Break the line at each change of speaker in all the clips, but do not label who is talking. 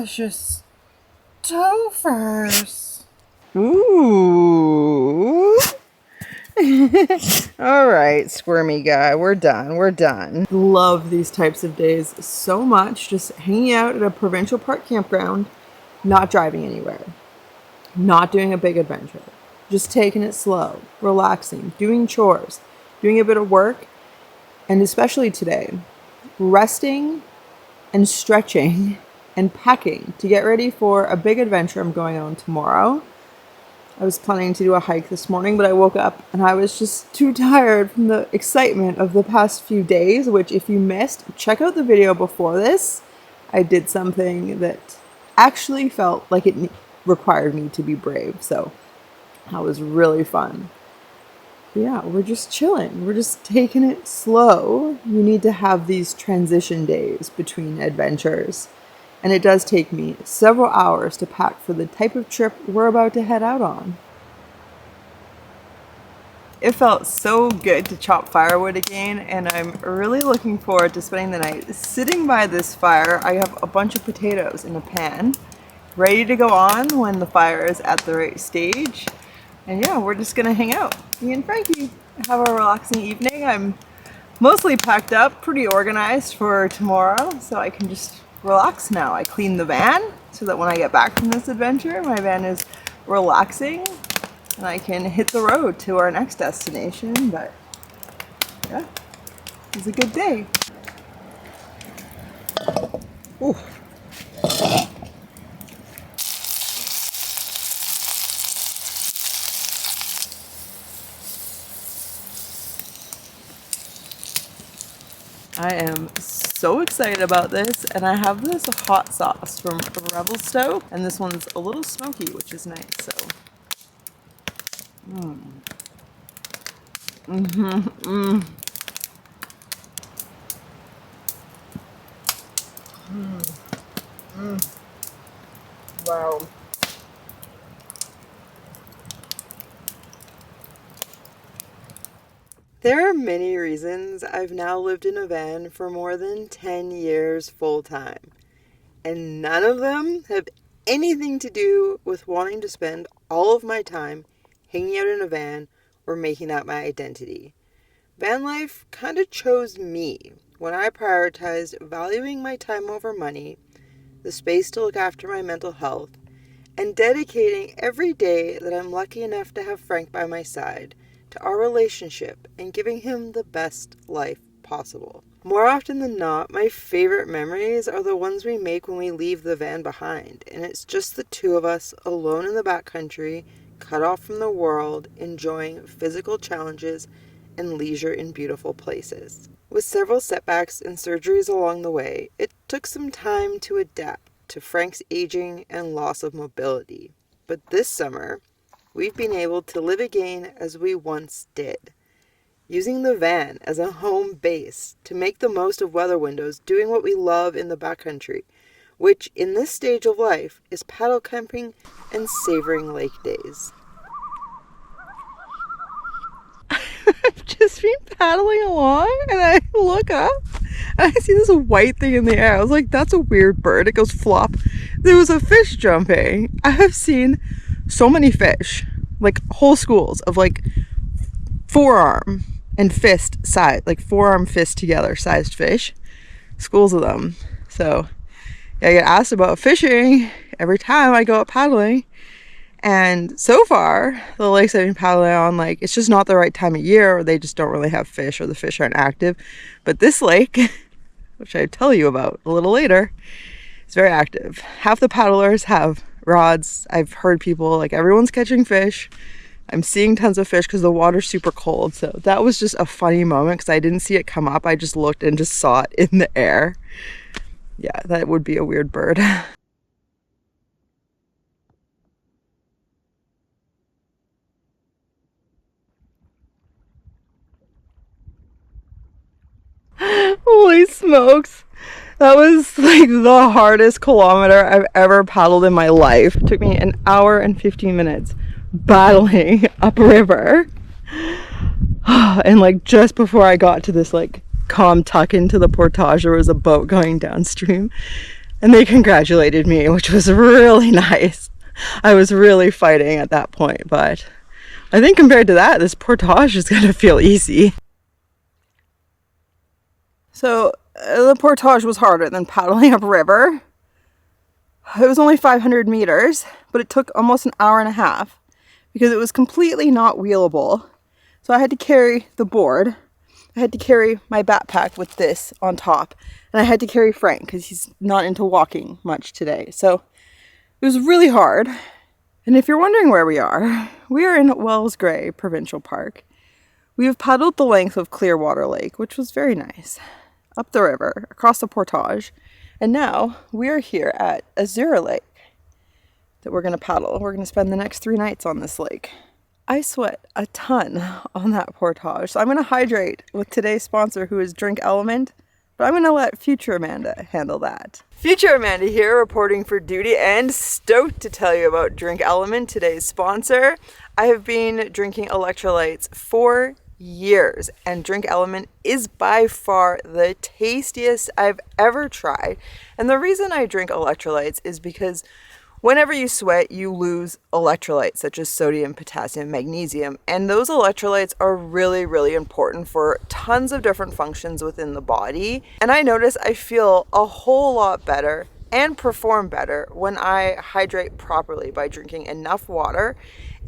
delicious tofu.
Ooh. All right, squirmy guy, we're done. Love these types of days so much. Just hanging out at a provincial park campground, not driving anywhere, not doing a big adventure, just taking it slow, relaxing, doing chores, doing a bit of work, and especially today, resting and stretching and packing to get ready for a big adventure I'm going on tomorrow. I was planning to do a hike this morning, but I woke up and I was just too tired from the excitement of the past few days, which if you missed, check out the video before this. I did something that actually felt like it required me to be brave, so that was really fun. But yeah, we're just chilling. We're just taking it slow. You need to have these transition days between adventures. And it does take me several hours to pack for the type of trip we're about to head out on. It felt so good to chop firewood again, and I'm really looking forward to spending the night sitting by this fire. I have a bunch of potatoes in a pan, ready to go on when the fire is at the right stage. And yeah, we're just gonna hang out, me and Frankie, have a relaxing evening. I'm mostly packed up, pretty organized for tomorrow, so I can just relax now. I cleaned the van so that when I get back from this adventure, my van is relaxing and I can hit the road to our next destination. But yeah, it was a good day. Ooh. I am so excited about this, and I have this hot sauce from Rebel Stove, and this one's a little smoky, which is nice. So, Wow. There are many reasons I've now lived in a van for more than 10 years full time, and none of them have anything to do with wanting to spend all of my time hanging out in a van or making that my identity. Van life kind of chose me when I prioritized valuing my time over money, the space to look after my mental health, and dedicating every day that I'm lucky enough to have Frank by my side to our relationship and giving him the best life possible. More often than not, my favorite memories are the ones we make when we leave the van behind, and it's just the two of us alone in the backcountry, cut off from the world, enjoying physical challenges and leisure in beautiful places. With several setbacks and surgeries along the way, it took some time to adapt to Frank's aging and loss of mobility. But this summer, we've been able to live again as we once did, using the van as a home base to make the most of weather windows, doing what we love in the backcountry, which in this stage of life is paddle camping and savoring lake days. I've just been paddling along and I look up and I see this white thing in the air. I was like, that's a weird bird. It goes flop. There was a fish jumping. I have seen so many fish, like whole schools of like forearm and fist size, like forearm fist together sized fish, schools of them. So yeah, I get asked about fishing every time I go out paddling, and so far the lakes I've been paddling on, like, it's just not the right time of year, or they just don't really have fish, or the fish aren't active. But this lake, which I tell you about a little later, is very active. Half the paddlers have rods. I've heard people, like, everyone's catching fish. I'm seeing tons of fish because the water's super cold. So that was just a funny moment because I didn't see it come up. I just looked and just saw it in the air. Yeah, that would be a weird bird. Holy smokes. That was like the hardest kilometer I've ever paddled in my life. It took me an hour and 15 minutes battling upriver. And like just before I got to this like calm tuck into the portage, there was a boat going downstream. And they congratulated me, which was really nice. I was really fighting at that point, but I think compared to that, this portage is going to feel easy. So the portage was harder than paddling upriver. It was only 500 meters, but it took almost an hour and a half because it was completely not wheelable. So I had to carry the board. I had to carry my backpack with this on top. And I had to carry Frank because he's not into walking much today. So it was really hard. And if you're wondering where we are in Wells Gray Provincial Park. We have paddled the length of Clearwater Lake, which was very nice, up the river, across the portage. And now we are here at Azura Lake that we're going to paddle. We're going to spend the next 3 nights on this lake. I sweat a ton on that portage, so I'm going to hydrate with today's sponsor, who is Drink Element, but I'm going to let future Amanda handle that. Future Amanda here, reporting for duty, and stoked to tell you about Drink Element, today's sponsor. I have been drinking electrolytes for years, and Drink Element is by far the tastiest I've ever tried. And the reason I drink electrolytes is because whenever you sweat, you lose electrolytes such as sodium, potassium, magnesium, and those electrolytes are really, really important for tons of different functions within the body. And I notice I feel a whole lot better and perform better when I hydrate properly by drinking enough water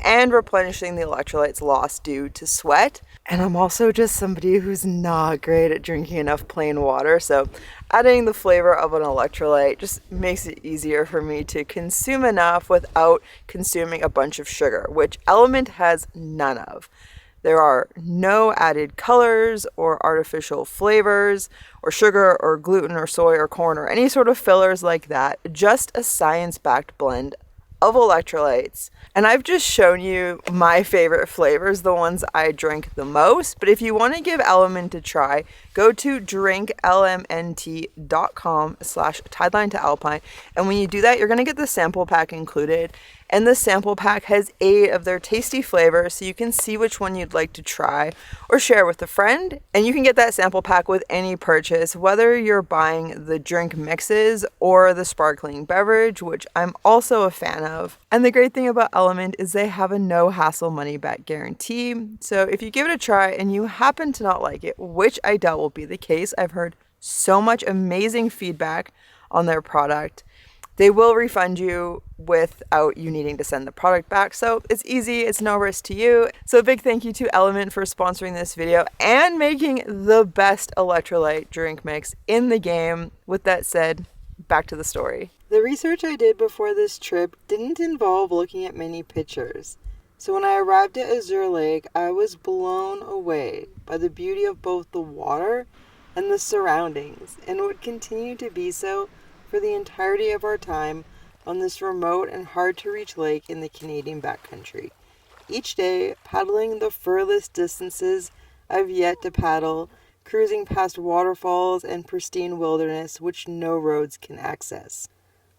and replenishing the electrolytes lost due to sweat. And I'm also just somebody who's not great at drinking enough plain water, so adding the flavor of an electrolyte just makes it easier for me to consume enough without consuming a bunch of sugar, which Element has none of. There are no added colors or artificial flavors or sugar or gluten or soy or corn or any sort of fillers like that, just a science-backed blend of electrolytes. And I've just shown you my favorite flavors, the ones I drink the most. But if you want to give Element a try, go to drinklmnt.com/TIDELINETOALPINE. And when you do that, you're going to get the sample pack included. And the sample pack has 8 of their tasty flavors, so you can see which one you'd like to try or share with a friend. And you can get that sample pack with any purchase, whether you're buying the drink mixes or the sparkling beverage, which I'm also a fan of. And the great thing about Element is they have a no hassle money back guarantee. So if you give it a try and you happen to not like it, which I doubt will be the case, I've heard so much amazing feedback on their product, they will refund you without you needing to send the product back. So it's easy, it's no risk to you. So a big thank you to Element for sponsoring this video and making the best electrolyte drink mix in the game. With that said, back to the story. The research I did before this trip didn't involve looking at many pictures. So when I arrived at Azura Lake, I was blown away by the beauty of both the water and the surroundings, and would continue to be so for the entirety of our time on this remote and hard-to-reach lake in the Canadian backcountry. Each day, paddling the furthest distances I've yet to paddle, cruising past waterfalls and pristine wilderness which no roads can access.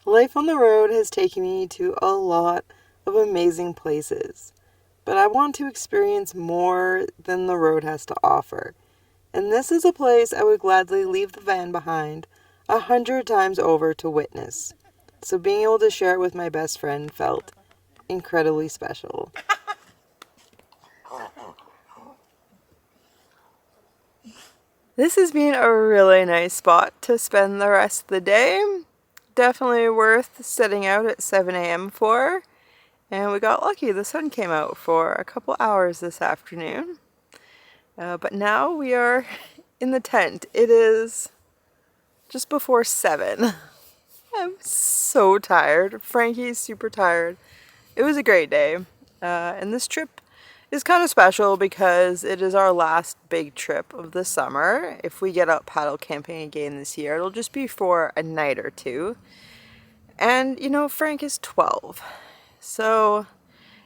Life on the road has taken me to a lot of amazing places, but I want to experience more than the road has to offer. And this is a place I would gladly leave the van behind 100 times over to witness. So being able to share it with my best friend felt incredibly special. This has been a really nice spot to spend the rest of the day. Definitely worth setting out at 7 a.m. for. And we got lucky, the sun came out for a couple hours this afternoon. But now we are in the tent. It is just before 7. I'm so tired. Frankie's super tired. It was a great day. And this trip is kind of special because it is our last big trip of the summer. If we get out paddle camping again this year, it'll just be for a night or two. And, you know, Frank is 12. So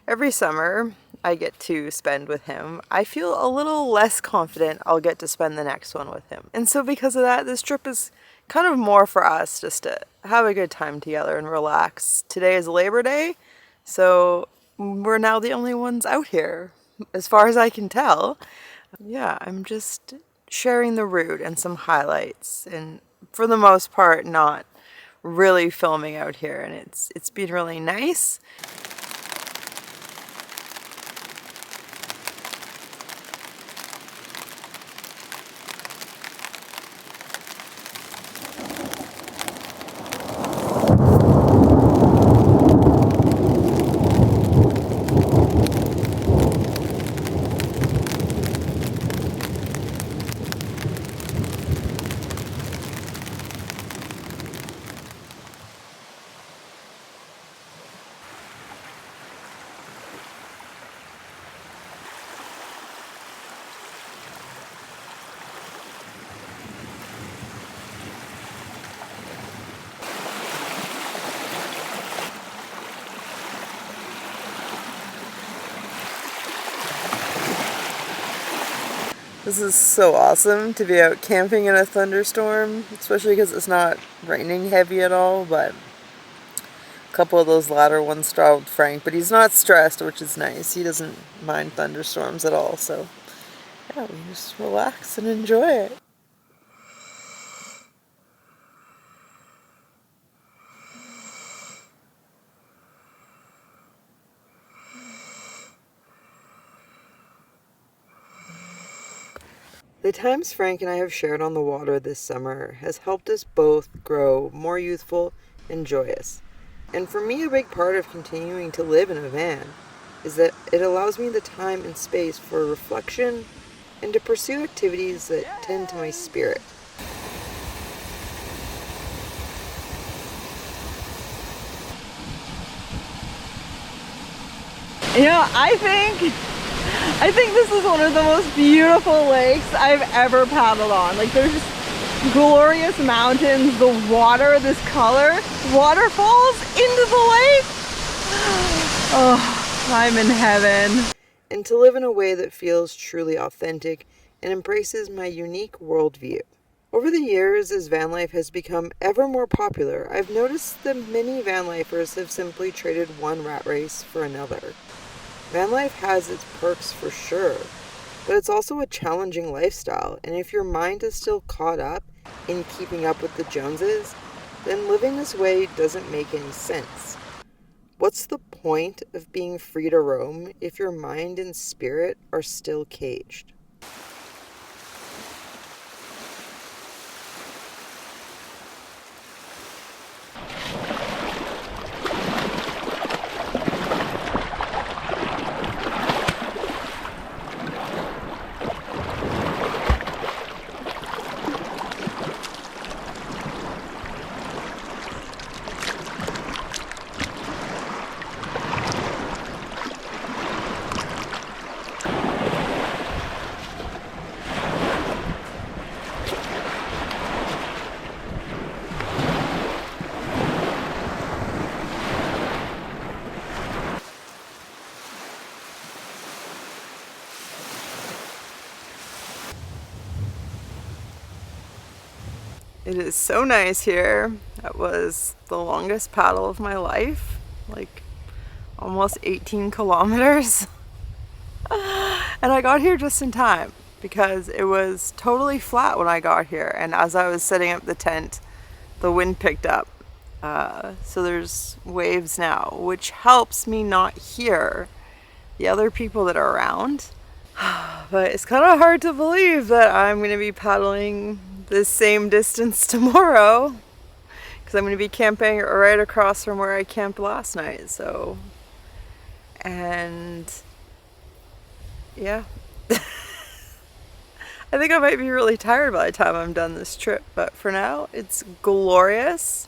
every summer I get to spend with him, I feel a little less confident I'll get to spend the next one with him. And so because of that, this trip is kind of more for us just to have a good time together and relax. Today is Labor Day, so we're now the only ones out here, as far as I can tell. Yeah, I'm just sharing the route and some highlights, and for the most part, not really filming out here, and it's been really nice. This is so awesome to be out camping in a thunderstorm, especially because it's not raining heavy at all, but a couple of those latter ones startled Frank, but he's not stressed, which is nice. He doesn't mind thunderstorms at all, so yeah, we just relax and enjoy it. The times Frank and I have shared on the water this summer has helped us both grow more youthful and joyous. And for me, a big part of continuing to live in a van is that it allows me the time and space for reflection and to pursue activities that tend to my spirit.
You know, I think this is one of the most beautiful lakes I've ever paddled on. Like, there's just glorious mountains, the water, this color, waterfalls into the lake. Oh, I'm in heaven.
And to live in a way that feels truly authentic and embraces my unique worldview. Over the years, as van life has become ever more popular, I've noticed that many van lifers have simply traded one rat race for another. Van life has its perks for sure, but it's also a challenging lifestyle, and if your mind is still caught up in keeping up with the Joneses, then living this way doesn't make any sense. What's the point of being free to roam if your mind and spirit are still caged? It is so nice here. That was the longest paddle of my life, like almost 18 kilometers. And I got here just in time because it was totally flat when I got here, and as I was setting up the tent, the wind picked up. So there's waves now, which helps me not hear the other people that are around. But it's kind of hard to believe that I'm going to be paddling the same distance tomorrow because I'm going to be camping right across from where I camped last night. So, and yeah, I think I might be really tired by the time I'm done this trip, but for now it's glorious.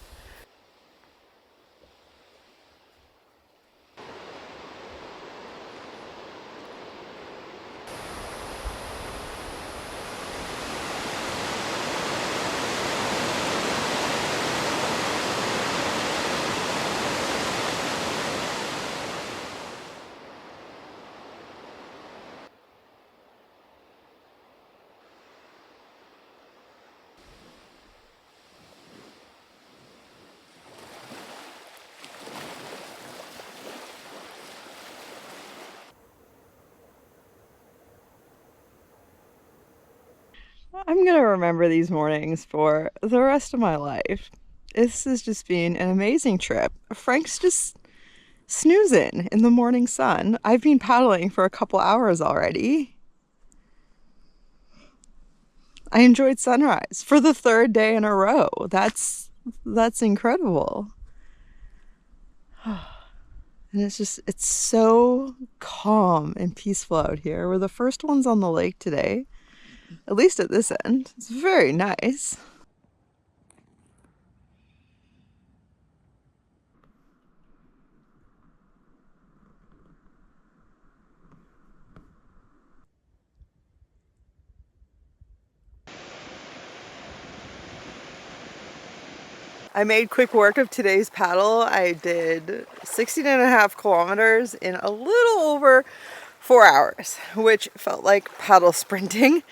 I'm gonna remember these mornings for the rest of my life.
This has just been an amazing trip. Frank's just snoozing in the morning sun. I've been paddling for a couple hours already. I enjoyed sunrise for the third day in a row. That's incredible. And it's so calm and peaceful out here. We're the first ones on the lake today, at least at this end. It's very nice. I made quick work of today's paddle. I did 16.5 kilometers in a little over 4 hours, which felt like paddle sprinting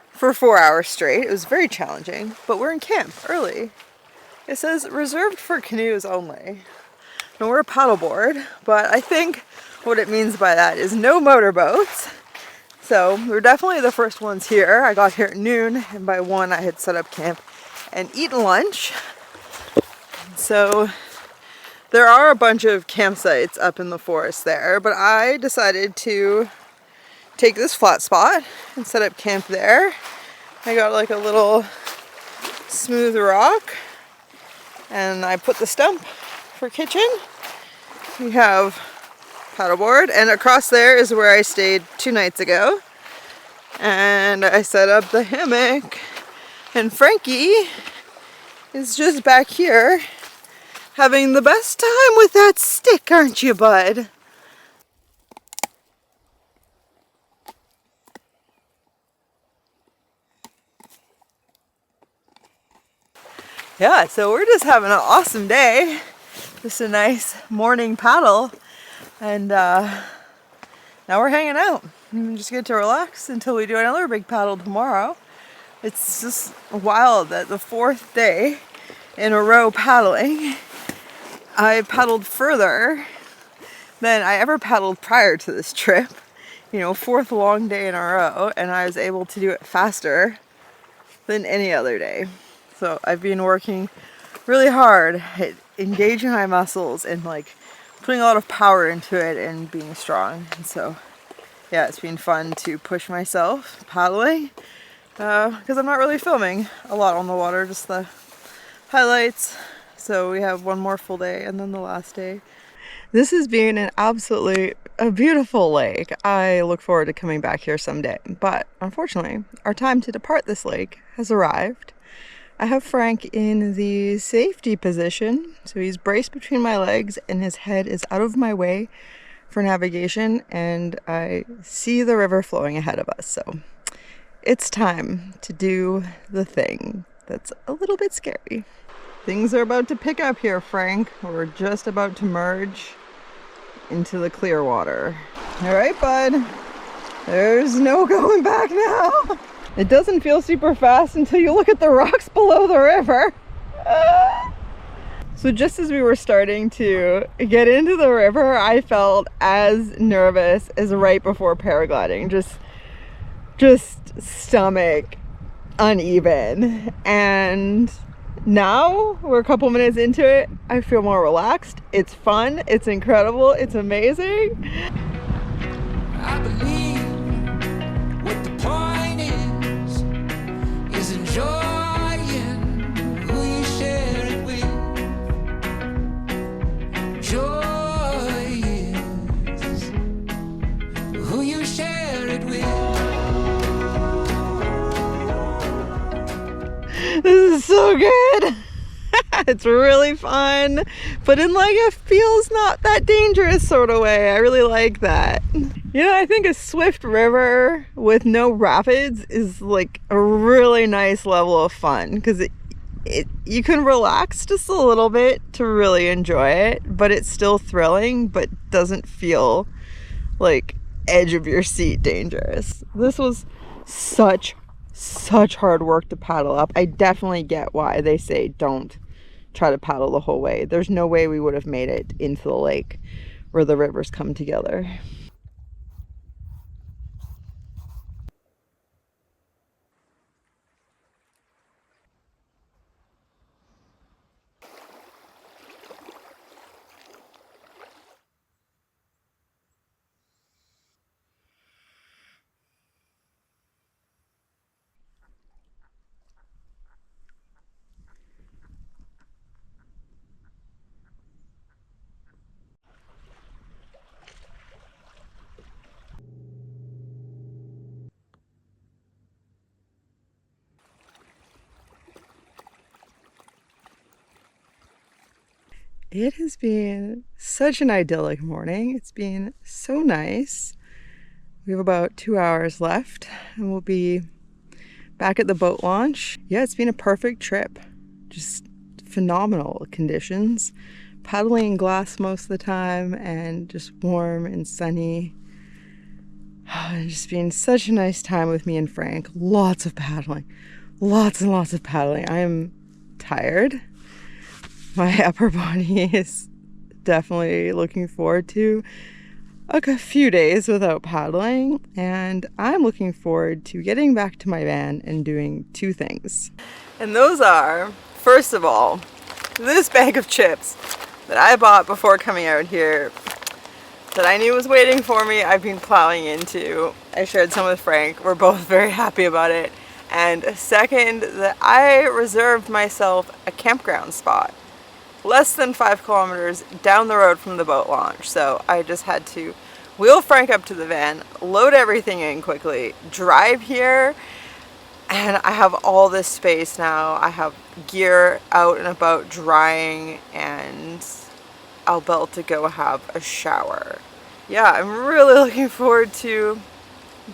for 4 hours straight. It was very challenging, but we're in camp early. It says reserved for canoes only. And we're a paddleboard, but I think what it means by that is no motorboats. So we're definitely the first ones here. I got here at noon, and by 1 I had set up camp and eaten lunch. So there are a bunch of campsites up in the forest there, but I decided to take this flat spot and set up camp there. I got like a little smooth rock and I put the stump for kitchen. We have paddleboard, and across there is where I stayed 2 nights ago. And I set up the hammock, and Frankie is just back here having the best time with that stick, aren't you, bud? Yeah, so we're just having an awesome day. Just a nice morning paddle, and now we're hanging out. We just get to relax until we do another big paddle tomorrow. It's just wild that the 4th day in a row paddling, I paddled further than I ever paddled prior to this trip. You know, 4th long day in a row, and I was able to do it faster than any other day. So I've been working really hard at engaging my muscles and like putting a lot of power into it and being strong. And so yeah, it's been fun to push myself paddling because I'm not really filming a lot on the water, just the highlights. So we have one more full day and then the last day. This has been an absolutely a beautiful lake. I look forward to coming back here someday, but unfortunately our time to depart this lake has arrived. I have Frank in the safety position, so he's braced between my legs and his head is out of my way for navigation, and I see the river flowing ahead of us. So it's time to do the thing that's a little bit scary. Things are about to pick up here, Frank. We're just about to merge into the clear water. All right, bud. There's no going back now. It doesn't feel super fast until you look at the rocks below the river. So just as we were starting to get into the river, I felt as nervous as right before paragliding. Just stomach uneven. And now we're a couple minutes into it. I feel more relaxed. It's fun. It's incredible. It's amazing.
I believe what the point is enjoying who you share it with. Joy is who you share it with.
This is so good. It's really fun, but in like a feels not that dangerous sort of way. I really like that. You know, I think a swift river with no rapids is like a really nice level of fun because you can relax just a little bit to really enjoy it, but it's still thrilling, but doesn't feel like edge of your seat dangerous. This was such hard work to paddle up. I definitely get why they say don't try to paddle the whole way. There's no way we would have made it into the lake where the rivers come together.
It has been such an idyllic morning. It's been so nice. We have about 2 hours left and we'll be back at the boat launch. Yeah, it's been a perfect trip. Just phenomenal conditions. Paddling in glass most of the time and just warm and sunny. It's just been such a nice time with me and Frank. Lots of paddling. Lots and lots of paddling. I am tired. My upper body is definitely looking forward to a few days without paddling, and I'm looking forward to getting back to my van and doing 2 things. And those are, first of all, this bag of chips that I bought before coming out here that I knew was waiting for me. I've been plowing into. I shared some with Frank. We're both very happy about it. And second, that I reserved myself a campground spot less than 5 kilometers down the road from the boat launch. So I just had to wheel Frank up to the van, load everything in quickly, drive here, and I have all this space now. I have gear out and about drying, and I'll be able to go have a shower. Yeah, I'm really looking forward to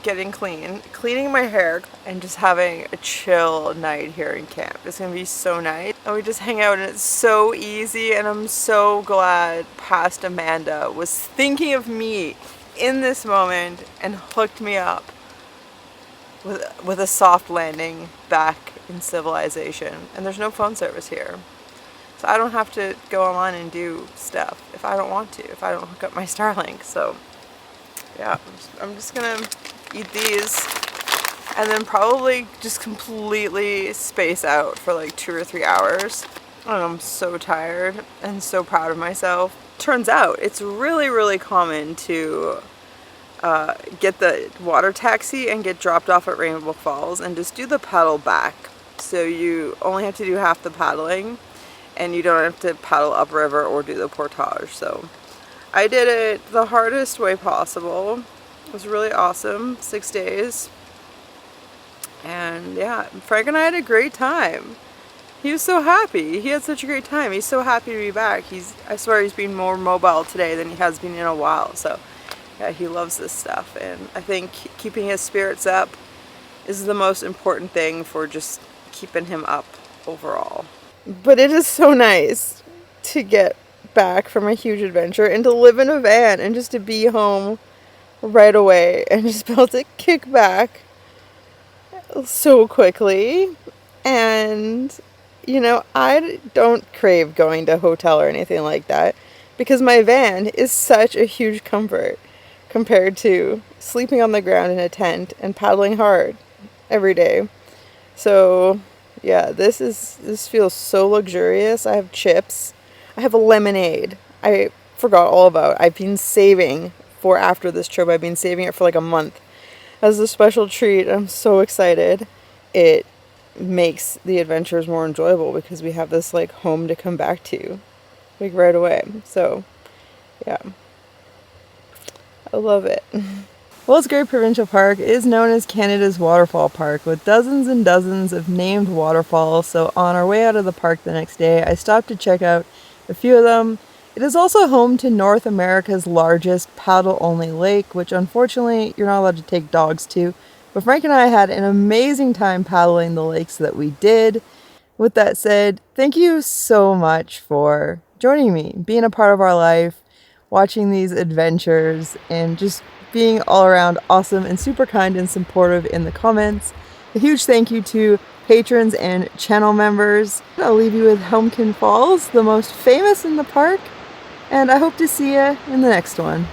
getting cleaning my hair, and just having a chill night here in camp. It's gonna be so nice. And we just hang out and it's so easy, and I'm so glad past Amanda was thinking of me in this moment and hooked me up with a soft landing back in civilization. And there's no phone service here. So I don't have to go online and do stuff if I don't want to, if I don't hook up my Starlink. So yeah, I'm just gonna eat these and then probably just completely space out for like 2 or 3 hours. And I'm so tired and so proud of myself. Turns out it's really, really common to get the water taxi and get dropped off at Rainbow Falls and just do the paddle back. So you only have to do half the paddling and you don't have to paddle upriver or do the portage. So I did it the hardest way possible. It was really awesome. 6 days. And yeah, Frank and I had a great time. He was so happy. He had such a great time. He's so happy to be back. I swear he's been more mobile today than he has been in a while. So yeah, he loves this stuff. And I think keeping his spirits up is the most important thing for just keeping him up overall. But it is so nice to get back from a huge adventure and to live in a van and just to be home right away and just be able to kick back so quickly. And you know, I don't crave going to a hotel or anything like that because my van is such a huge comfort compared to sleeping on the ground in a tent and paddling hard every day. So yeah, this feels so luxurious. I have chips. I have a lemonade. I forgot all about. I've been saving for after this trip. I've been saving it for like a month as a special treat. I'm so excited. It makes the adventures more enjoyable because we have this like home to come back to like right away. So yeah, I love it. Wells Great Provincial Park is known as Canada's Waterfall Park with dozens and dozens of named waterfalls. So on our way out of the park the next day, I stopped to check out a few of them. It is also home to North America's largest paddle-only lake, which unfortunately you're not allowed to take dogs to. But Frank and I had an amazing time paddling the lakes that we did. With that said, thank you so much for joining me, being a part of our life, watching these adventures, and just being all around awesome and super kind and supportive in the comments. A huge thank you to patrons and channel members. I'll leave you with Helmkin Falls, the most famous in the park, and I hope to see you in the next one.